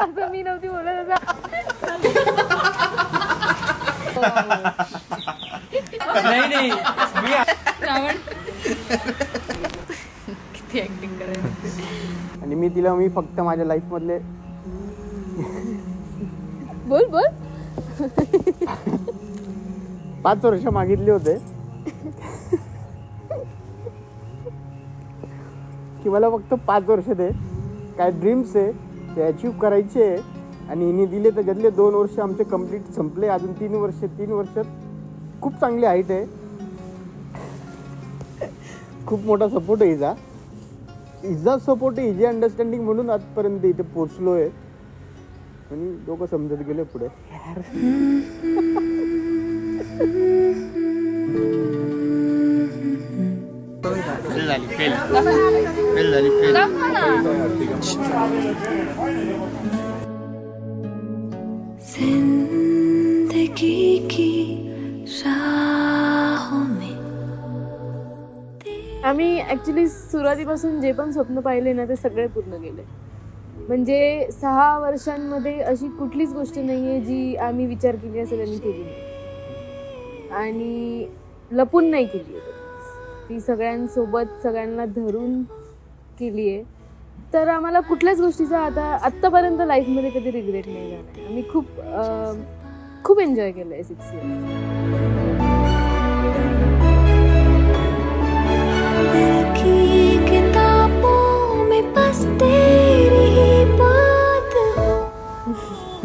असं मी नव्हती बोलत नाही श्रावण किती ऍक्टिंग करायची. आणि मी फक्त माझ्या लाईफ मधले बोल 5 वर्ष मागितले होते की मला फक्त 5 वर्ष दे, काय ड्रीम्स आहे ते अचीव करायचे. आणि हिने दिले त्याच्यातले 2 वर्ष आमचे कंप्लीट संपले. अजून 3 वर्षात खूप चांगली हाईट आहे. खूप मोठा सपोर्ट आहे हिचा सपोर्ट आहे, हिची अंडरस्टँडिंग म्हणून आजपर्यंत इथे पोचलोय. आणि लोक समजत गेले पुढे. जिंदगी की राहों में आम्ही ऍक्च्युली सुरुवातीपासून जे पण स्वप्न पाहिले ना ते सगळे पूर्ण केले. म्हणजे 6 वर्षांमध्ये अशी कुठलीच गोष्ट नाहीये जी आम्ही विचार केली असेल आणि केली नाही आणि लपून नाही केली. ती सगळ्यांसोबत सगळ्यांना धरून केली आहे. तर आम्हाला कुठल्याच गोष्टीचा आत्तापर्यंत लाईफमध्ये कधी रिग्रेट नाही झाला. आम्ही खूप एन्जॉय केलं आहे 6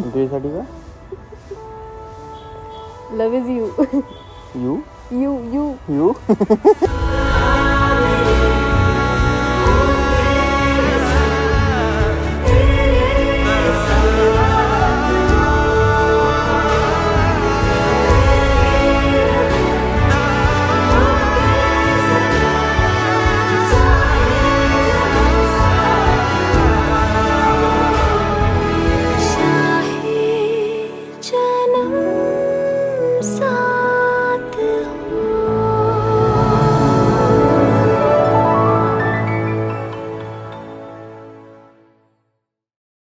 तुझ्यासाठी का? Love is you. You you